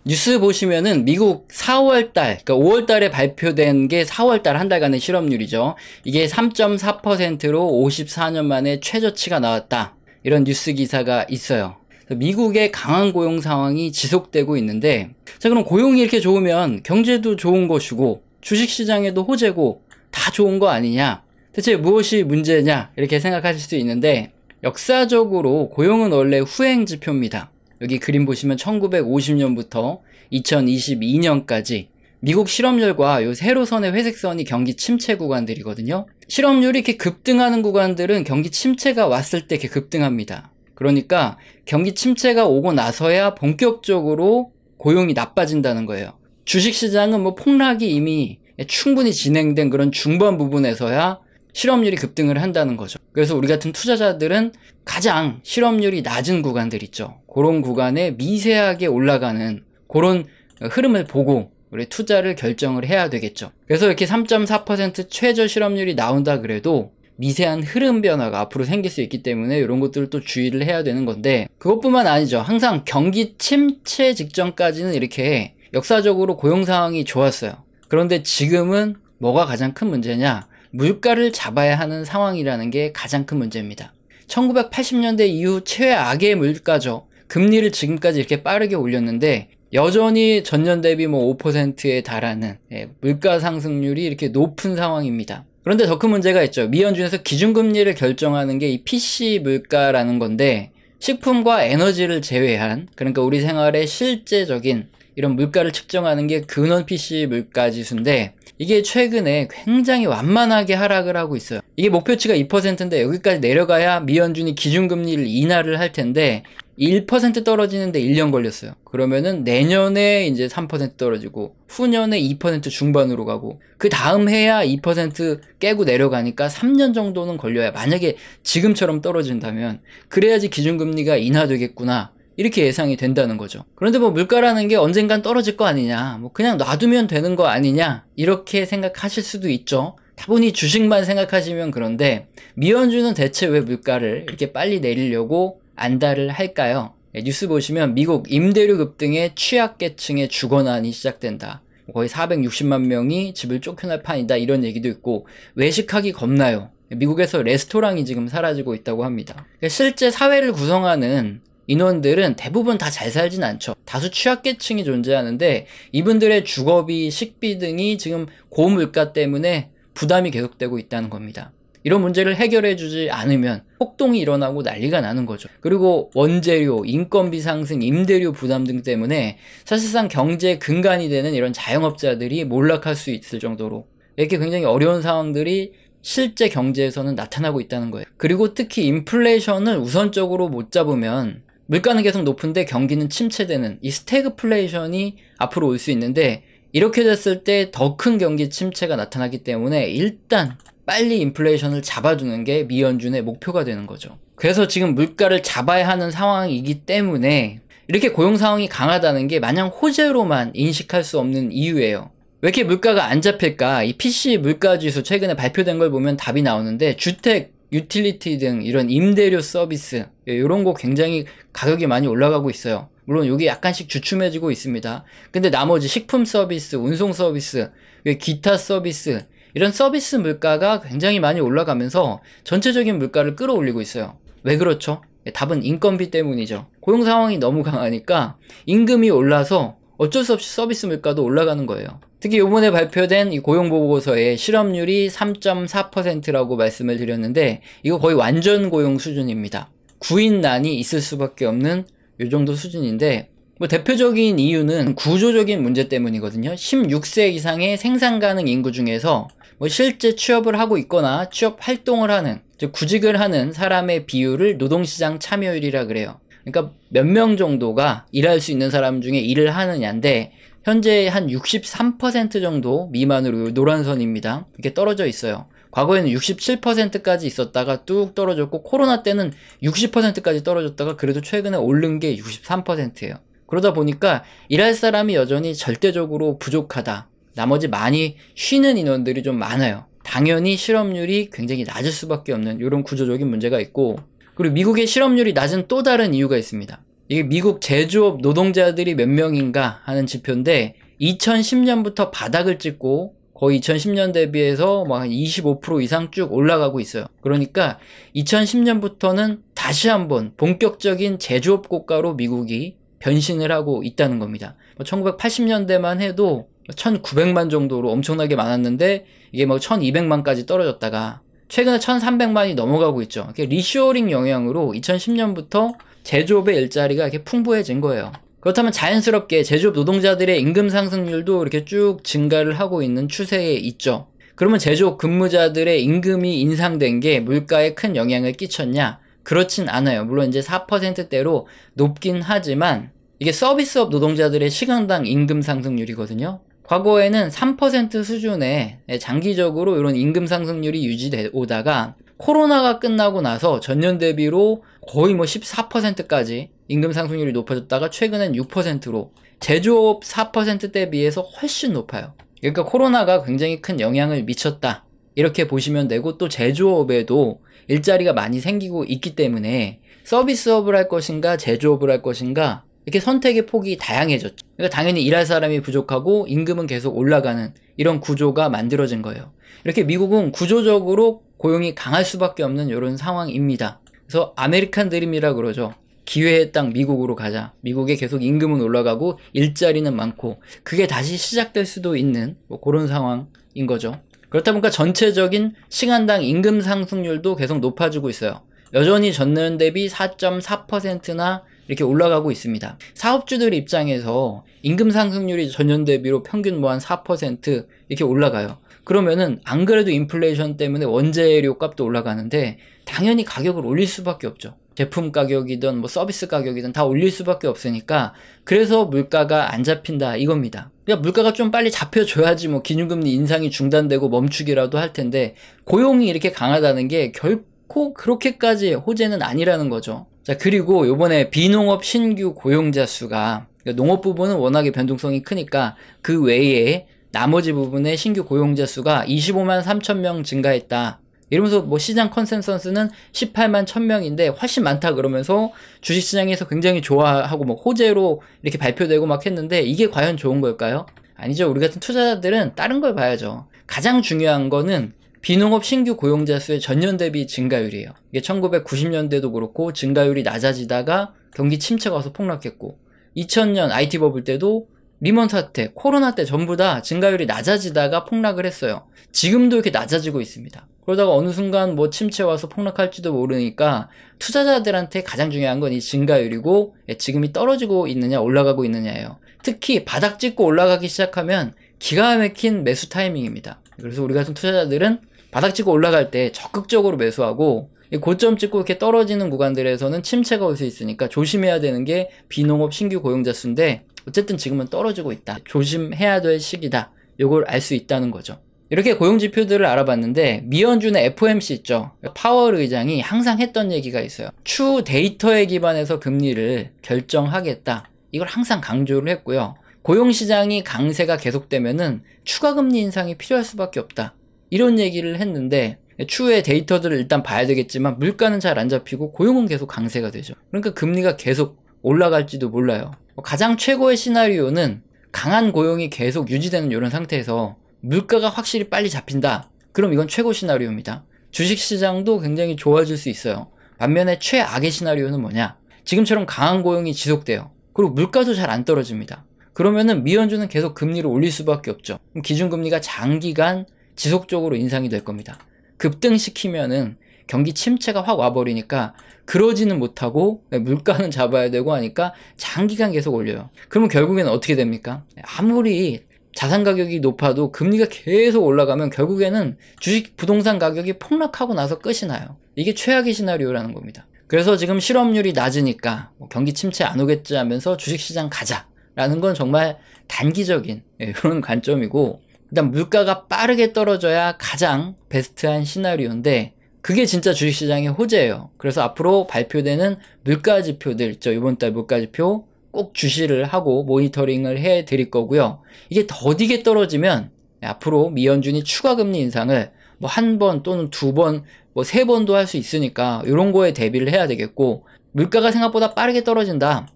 뉴스 보시면은 미국 4월달, 그러니까 5월달에 발표된 게 4월달 한 달간의 실업률이죠. 이게 3.4%로 54년 만에 최저치가 나왔다. 이런 뉴스 기사가 있어요. 미국의 강한 고용 상황이 지속되고 있는데, 자, 그럼 고용이 이렇게 좋으면 경제도 좋은 것이고 주식시장에도 호재고 다 좋은 거 아니냐? 대체 무엇이 문제냐? 이렇게 생각하실 수 있는데, 역사적으로 고용은 원래 후행 지표입니다. 여기 그림 보시면 1950년부터 2022년까지 미국 실업률과 요 세로선의 회색선이 경기 침체 구간들이거든요. 실업률이 이렇게 급등하는 구간들은 경기 침체가 왔을 때 이렇게 급등합니다. 그러니까 경기 침체가 오고 나서야 본격적으로 고용이 나빠진다는 거예요. 주식시장은 뭐 폭락이 이미 충분히 진행된 그런 중반 부분에서야 실업률이 급등을 한다는 거죠. 그래서 우리 같은 투자자들은 가장 실업률이 낮은 구간들 있죠. 그런 구간에 미세하게 올라가는 그런 흐름을 보고 우리 투자를 결정을 해야 되겠죠. 그래서 이렇게 3.4% 최저 실업률이 나온다 그래도 미세한 흐름 변화가 앞으로 생길 수 있기 때문에 이런 것들을 또 주의를 해야 되는 건데, 그것뿐만 아니죠. 항상 경기 침체 직전까지는 이렇게 역사적으로 고용 상황이 좋았어요. 그런데 지금은 뭐가 가장 큰 문제냐? 물가를 잡아야 하는 상황이라는 게 가장 큰 문제입니다. 1980년대 이후 최악의 물가죠. 금리를 지금까지 이렇게 빠르게 올렸는데 여전히 전년 대비 뭐 5%에 달하는 물가 상승률이 이렇게 높은 상황입니다. 그런데 더 큰 문제가 있죠. 미연준에서 기준금리를 결정하는 게 이 PC 물가라는 건데, 식품과 에너지를 제외한, 그러니까 우리 생활의 실제적인 이런 물가를 측정하는 게 근원 PC 물가 지수인데, 이게 최근에 굉장히 완만하게 하락을 하고 있어요. 이게 목표치가 2%인데 여기까지 내려가야 미연준이 기준금리를 인하를 할 텐데 1% 떨어지는데 1년 걸렸어요. 그러면은 내년에 이제 3% 떨어지고 후년에 2% 중반으로 가고 그 다음 해야 2% 깨고 내려가니까 3년 정도는 걸려야, 만약에 지금처럼 떨어진다면 그래야지 기준금리가 인하되겠구나, 이렇게 예상이 된다는 거죠. 그런데 뭐 물가라는 게 언젠간 떨어질 거 아니냐, 뭐 그냥 놔두면 되는 거 아니냐, 이렇게 생각하실 수도 있죠. 다분히 주식만 생각하시면. 그런데 미연준은 대체 왜 물가를 이렇게 빨리 내리려고 안달을 할까요? 뉴스 보시면 미국 임대료 급등에 취약계층의 주거난이 시작된다. 거의 460만 명이 집을 쫓겨날 판이다, 이런 얘기도 있고, 외식하기 겁나요. 미국에서 레스토랑이 지금 사라지고 있다고 합니다. 실제 사회를 구성하는 인원들은 대부분 다 잘 살진 않죠. 다수 취약계층이 존재하는데 이분들의 주거비, 식비 등이 지금 고물가 때문에 부담이 계속되고 있다는 겁니다. 이런 문제를 해결해 주지 않으면 폭동이 일어나고 난리가 나는 거죠. 그리고 원재료, 인건비 상승, 임대료 부담 등 때문에 사실상 경제 근간이 되는 이런 자영업자들이 몰락할 수 있을 정도로 이렇게 굉장히 어려운 상황들이 실제 경제에서는 나타나고 있다는 거예요. 그리고 특히 인플레이션을 우선적으로 못 잡으면 물가는 계속 높은데 경기는 침체되는 이 스태그플레이션이 앞으로 올 수 있는데, 이렇게 됐을 때 더 큰 경기 침체가 나타나기 때문에 일단 빨리 인플레이션을 잡아주는 게 미연준의 목표가 되는 거죠. 그래서 지금 물가를 잡아야 하는 상황이기 때문에 이렇게 고용 상황이 강하다는 게 마냥 호재로만 인식할 수 없는 이유예요. 왜 이렇게 물가가 안 잡힐까? 이 PC 물가지수 최근에 발표된 걸 보면 답이 나오는데, 주택, 유틸리티 등 이런 임대료 서비스, 이런 거 굉장히 가격이 많이 올라가고 있어요. 물론 이게 약간씩 주춤해지고 있습니다. 근데 나머지 식품 서비스, 운송 서비스, 기타 서비스, 이런 서비스 물가가 굉장히 많이 올라가면서 전체적인 물가를 끌어올리고 있어요. 왜 그렇죠? 답은 인건비 때문이죠. 고용 상황이 너무 강하니까 임금이 올라서 어쩔 수 없이 서비스 물가도 올라가는 거예요. 특히 이번에 발표된 이 고용보고서에 실업률이 3.4%라고 말씀을 드렸는데, 이거 거의 완전 고용 수준입니다. 구인난이 있을 수밖에 없는 이 정도 수준인데, 뭐 대표적인 이유는 구조적인 문제 때문이거든요. 16세 이상의 생산 가능 인구 중에서 뭐 실제 취업을 하고 있거나 취업 활동을 하는, 즉 구직을 하는 사람의 비율을 노동시장 참여율이라 그래요. 그러니까 몇 명 정도가 일할 수 있는 사람 중에 일을 하느냐인데, 현재 한 63% 정도 미만으로 노란선입니다. 이렇게 떨어져 있어요. 과거에는 67%까지 있었다가 뚝 떨어졌고, 코로나 때는 60%까지 떨어졌다가 그래도 최근에 오른 게 63%예요. 그러다 보니까 일할 사람이 여전히 절대적으로 부족하다. 나머지 많이 쉬는 인원들이 좀 많아요. 당연히 실업률이 굉장히 낮을 수밖에 없는 이런 구조적인 문제가 있고, 그리고 미국의 실업률이 낮은 또 다른 이유가 있습니다. 이게 미국 제조업 노동자들이 몇 명인가 하는 지표인데 2010년부터 바닥을 찍고 거의 2010년 대비해서 뭐 한 25% 이상 쭉 올라가고 있어요. 그러니까 2010년부터는 다시 한번 본격적인 제조업 국가로 미국이 변신을 하고 있다는 겁니다. 1980년대만 해도 1900만 정도로 엄청나게 많았는데 이게 뭐 1200만까지 떨어졌다가 최근에 1300만이 넘어가고 있죠. 리쇼어링 영향으로 2010년부터 제조업의 일자리가 이렇게 풍부해진 거예요. 그렇다면 자연스럽게 제조업 노동자들의 임금 상승률도 이렇게 쭉 증가를 하고 있는 추세에 있죠. 그러면 제조업 근무자들의 임금이 인상된 게 물가에 큰 영향을 끼쳤냐? 그렇진 않아요. 물론 이제 4%대로 높긴 하지만 이게 서비스업 노동자들의 시간당 임금 상승률이거든요. 과거에는 3% 수준의 장기적으로 이런 임금 상승률이 유지돼 오다가 코로나가 끝나고 나서 전년 대비로 거의 뭐 14%까지 임금 상승률이 높아졌다가 최근엔 6%로 제조업 4%대 비해서 훨씬 높아요. 그러니까 코로나가 굉장히 큰 영향을 미쳤다. 이렇게 보시면 되고 또 제조업에도 일자리가 많이 생기고 있기 때문에 서비스업을 할 것인가 제조업을 할 것인가 이렇게 선택의 폭이 다양해졌죠. 그러니까 당연히 일할 사람이 부족하고 임금은 계속 올라가는 이런 구조가 만들어진 거예요. 이렇게 미국은 구조적으로 고용이 강할 수밖에 없는 이런 상황입니다. 그래서 아메리칸 드림이라 그러죠. 기회의 땅 미국으로 가자. 미국에 계속 임금은 올라가고 일자리는 많고 그게 다시 시작될 수도 있는 뭐 그런 상황인 거죠. 그렇다 보니까 전체적인 시간당 임금 상승률도 계속 높아지고 있어요. 여전히 전년 대비 4.4%나 이렇게 올라가고 있습니다. 사업주들 입장에서 임금 상승률이 전년 대비로 평균 뭐 한 4% 이렇게 올라가요. 그러면은 안 그래도 인플레이션 때문에 원재료 값도 올라가는데 당연히 가격을 올릴 수밖에 없죠. 제품 가격이든 뭐 서비스 가격이든 다 올릴 수밖에 없으니까 그래서 물가가 안 잡힌다 이겁니다. 그러니까 물가가 좀 빨리 잡혀줘야지 뭐 기준금리 인상이 중단되고 멈추기라도 할 텐데 고용이 이렇게 강하다는 게 결코 그렇게까지 호재는 아니라는 거죠. 자, 그리고 요번에 비농업 신규 고용자 수가 그러니까 농업 부분은 워낙에 변동성이 크니까 그 외에 나머지 부분의 신규 고용자 수가 25만 3천 명 증가했다. 이러면서 뭐 시장 컨센서스는 18만 1000명인데 훨씬 많다 그러면서 주식시장에서 굉장히 좋아하고 뭐 호재로 이렇게 발표되고 막 했는데 이게 과연 좋은 걸까요? 아니죠. 우리 같은 투자자들은 다른 걸 봐야죠. 가장 중요한 거는 비농업 신규 고용자 수의 전년 대비 증가율이에요. 이게 1990년대도 그렇고 증가율이 낮아지다가 경기 침체가 와서 폭락했고 2000년 IT 버블 때도 리먼 사태, 코로나 때 전부 다 증가율이 낮아지다가 폭락을 했어요. 지금도 이렇게 낮아지고 있습니다. 그러다가 어느 순간 뭐 침체 와서 폭락할지도 모르니까 투자자들한테 가장 중요한 건 이 증가율이고 지금이 떨어지고 있느냐 올라가고 있느냐예요. 특히 바닥 찍고 올라가기 시작하면 기가 막힌 매수 타이밍입니다. 그래서 우리 같은 투자자들은 바닥 찍고 올라갈 때 적극적으로 매수하고 고점 찍고 이렇게 떨어지는 구간들에서는 침체가 올 수 있으니까 조심해야 되는 게 비농업 신규 고용자 수인데 어쨌든 지금은 떨어지고 있다. 조심해야 될 시기다. 요걸 알 수 있다는 거죠. 이렇게 고용지표들을 알아봤는데 미연준의 FOMC 있죠. 파월 의장이 항상 했던 얘기가 있어요. 추후 데이터에 기반해서 금리를 결정하겠다. 이걸 항상 강조를 했고요. 고용시장이 강세가 계속되면은 추가 금리 인상이 필요할 수밖에 없다. 이런 얘기를 했는데 추후에 데이터들을 일단 봐야 되겠지만 물가는 잘 안 잡히고 고용은 계속 강세가 되죠. 그러니까 금리가 계속 올라갈지도 몰라요. 가장 최고의 시나리오는 강한 고용이 계속 유지되는 이런 상태에서 물가가 확실히 빨리 잡힌다. 그럼 이건 최고 시나리오입니다. 주식시장도 굉장히 좋아질 수 있어요. 반면에 최악의 시나리오는 뭐냐? 지금처럼 강한 고용이 지속돼요. 그리고 물가도 잘 안 떨어집니다. 그러면은 미연준은 계속 금리를 올릴 수밖에 없죠. 그럼 기준금리가 장기간 지속적으로 인상이 될 겁니다. 급등시키면은 경기 침체가 확 와버리니까 그러지는 못하고 물가는 잡아야 되고 하니까 장기간 계속 올려요. 그러면 결국에는 어떻게 됩니까? 아무리 자산 가격이 높아도 금리가 계속 올라가면 결국에는 주식 부동산 가격이 폭락하고 나서 끝이 나요. 이게 최악의 시나리오라는 겁니다. 그래서 지금 실업률이 낮으니까 경기 침체 안 오겠지 하면서 주식시장 가자라는 건 정말 단기적인 그런 관점이고 일단 물가가 빠르게 떨어져야 가장 베스트한 시나리오인데 그게 진짜 주식시장의 호재예요. 그래서 앞으로 발표되는 물가지표들 있죠. 이번 달 물가지표 꼭 주시를 하고 모니터링을 해 드릴 거고요. 이게 더디게 떨어지면 앞으로 미연준이 추가 금리 인상을 뭐 한 번 또는 두 번, 뭐 세 번도 할 수 있으니까 이런 거에 대비를 해야 되겠고 물가가 생각보다 빠르게 떨어진다.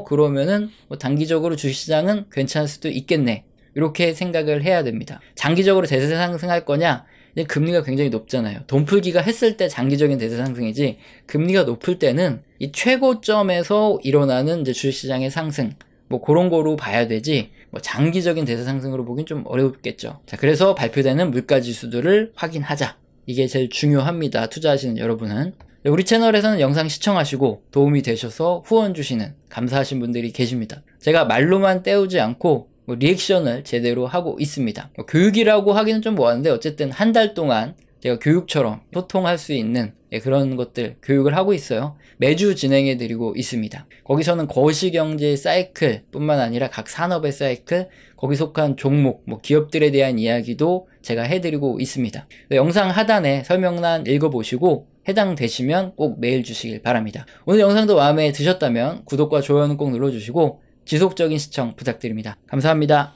그러면은 뭐 단기적으로 주식시장은 괜찮을 수도 있겠네. 이렇게 생각을 해야 됩니다. 장기적으로 대세 상승할 거냐? 이제 금리가 굉장히 높잖아요. 돈 풀기가 했을 때 장기적인 대세 상승이지, 금리가 높을 때는 이 최고점에서 일어나는 이제 주식시장의 상승, 뭐 그런 거로 봐야 되지, 뭐 장기적인 대세 상승으로 보긴 좀 어렵겠죠. 자, 그래서 발표되는 물가 지수들을 확인하자. 이게 제일 중요합니다. 투자하시는 여러분은. 우리 채널에서는 영상 시청하시고 도움이 되셔서 후원 주시는 감사하신 분들이 계십니다. 제가 말로만 때우지 않고 리액션을 제대로 하고 있습니다. 교육이라고 하기는 좀 뭐하는데, 어쨌든 한 달 동안 제가 교육처럼 소통할 수 있는 그런 것들 교육을 하고 있어요. 매주 진행해 드리고 있습니다. 거기서는 거시경제 사이클 뿐만 아니라 각 산업의 사이클, 거기 속한 종목, 뭐 기업들에 대한 이야기도 제가 해드리고 있습니다. 영상 하단에 설명란 읽어보시고 해당되시면 꼭 메일 주시길 바랍니다. 오늘 영상도 마음에 드셨다면 구독과 좋아요는 꼭 눌러주시고 지속적인 시청 부탁드립니다. 감사합니다.